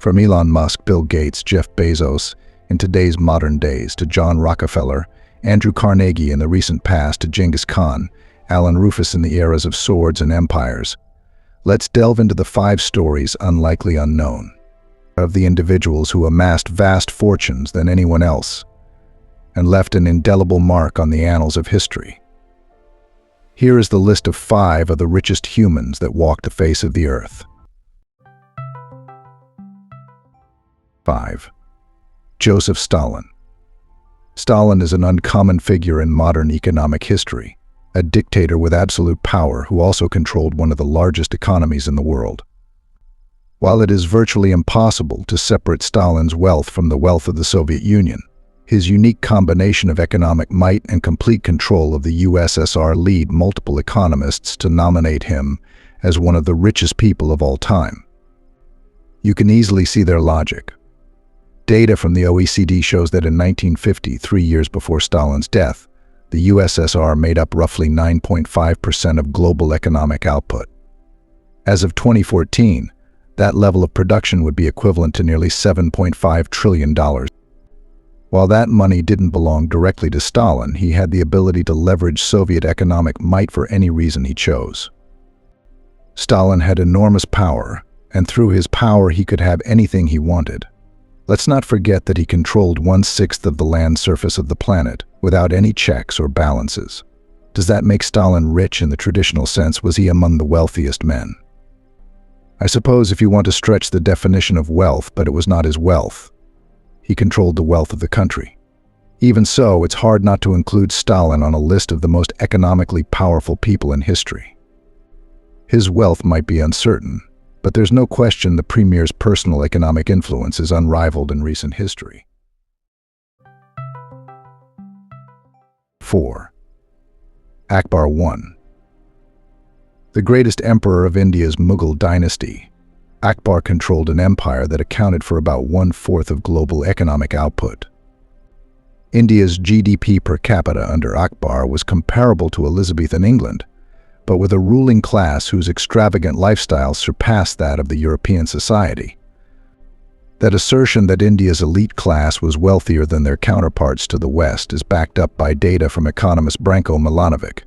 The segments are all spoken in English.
From Elon Musk, Bill Gates, Jeff Bezos, in today's modern days, to John Rockefeller, Andrew Carnegie in the recent past, to Genghis Khan, Alan Rufus in the eras of swords and empires. Let's delve into the 5 stories unlikely unknown of the individuals who amassed vast fortunes than anyone else and left an indelible mark on the annals of history. Here is the list of 5 of the richest humans that walked the face of the earth. 5. Joseph Stalin. Stalin is an uncommon figure in modern economic history, a dictator with absolute power who also controlled one of the largest economies in the world. While it is virtually impossible to separate Stalin's wealth from the wealth of the Soviet Union, his unique combination of economic might and complete control of the USSR lead multiple economists to nominate him as one of the richest people of all time. You can easily see their logic. Data from the OECD shows that in 1950, 3 years before Stalin's death, the USSR made up roughly 9.5% of global economic output. As of 2014, that level of production would be equivalent to nearly $7.5 trillion. While that money didn't belong directly to Stalin, he had the ability to leverage Soviet economic might for any reason he chose. Stalin had enormous power, and through his power he could have anything he wanted. Let's not forget that he controlled 1/6 of the land surface of the planet without any checks or balances. Does that make Stalin rich in the traditional sense? Was he among the wealthiest men? I suppose if you want to stretch the definition of wealth, but it was not his wealth. He controlled the wealth of the country. Even so, it's hard not to include Stalin on a list of the most economically powerful people in history. His wealth might be uncertain, but there's no question the premier's personal economic influence is unrivaled in recent history. 4. Akbar I. The greatest emperor of India's Mughal dynasty, Akbar controlled an empire that accounted for about 1/4 of global economic output. India's GDP per capita under Akbar was comparable to Elizabethan England, but with a ruling class whose extravagant lifestyle surpassed that of the European society. That assertion that India's elite class was wealthier than their counterparts to the West is backed up by data from economist Branko Milanovic,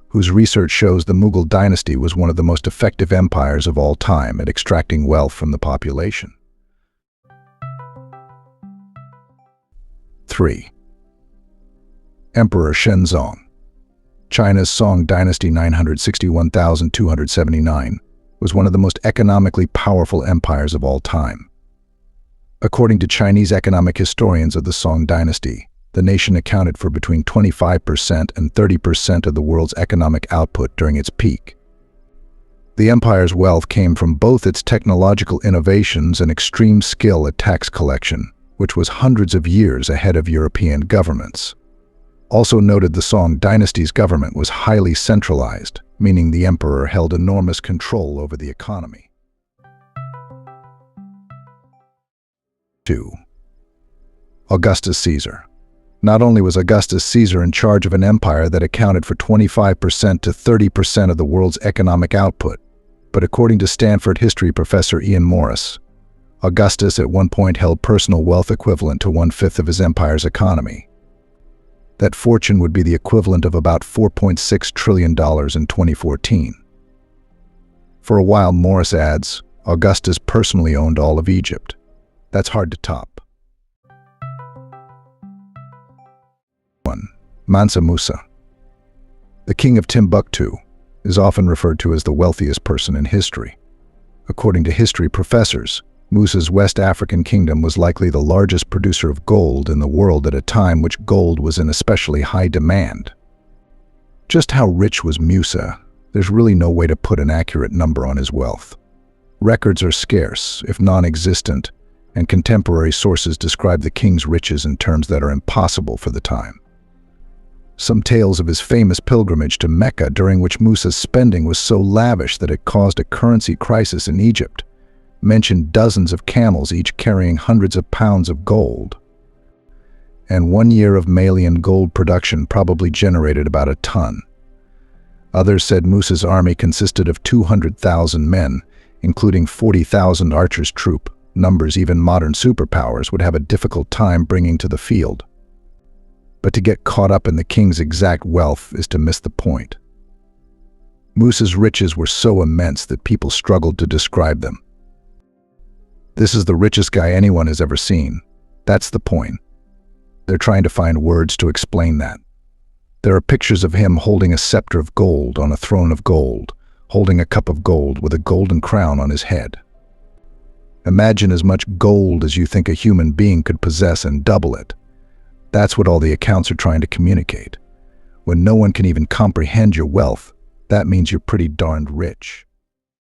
whose research shows the Mughal dynasty was one of the most effective empires of all time at extracting wealth from the population. 3. Emperor Shenzong. China's Song Dynasty 961,279 was one of the most economically powerful empires of all time. According to Chinese economic historians of the Song Dynasty, the nation accounted for between 25% and 30% of the world's economic output during its peak. The empire's wealth came from both its technological innovations and extreme skill at tax collection, which was hundreds of years ahead of European governments. Also noted, the Song Dynasty's government was highly centralized, meaning the emperor held enormous control over the economy. 2. Augustus Caesar. Not only was Augustus Caesar in charge of an empire that accounted for 25% to 30% of the world's economic output, but according to Stanford history professor Ian Morris, Augustus at one point held personal wealth equivalent to 1/5 of his empire's economy. That fortune would be the equivalent of about $4.6 trillion in 2014. For a while, Morris adds, Augustus personally owned all of Egypt. That's hard to top. 1. Mansa Musa. The king of Timbuktu is often referred to as the wealthiest person in history. According to history professors, Musa's West African kingdom was likely the largest producer of gold in the world at a time which gold was in especially high demand. Just how rich was Musa? There's really no way to put an accurate number on his wealth. Records are scarce, if non-existent, and contemporary sources describe the king's riches in terms that are impossible for the time. Some tales of his famous pilgrimage to Mecca, during which Musa's spending was so lavish that it caused a currency crisis in Egypt, mentioned dozens of camels each carrying hundreds of pounds of gold. And 1 year of Malian gold production probably generated about a ton. Others said Musa's army consisted of 200,000 men, including 40,000 archers troop, numbers even modern superpowers would have a difficult time bringing to the field. But to get caught up in the king's exact wealth is to miss the point. Musa's riches were so immense that people struggled to describe them. This is the richest guy anyone has ever seen. That's the point. They're trying to find words to explain that. There are pictures of him holding a scepter of gold on a throne of gold, holding a cup of gold with a golden crown on his head. Imagine as much gold as you think a human being could possess and double it. That's what all the accounts are trying to communicate. When no one can even comprehend your wealth, that means you're pretty darned rich.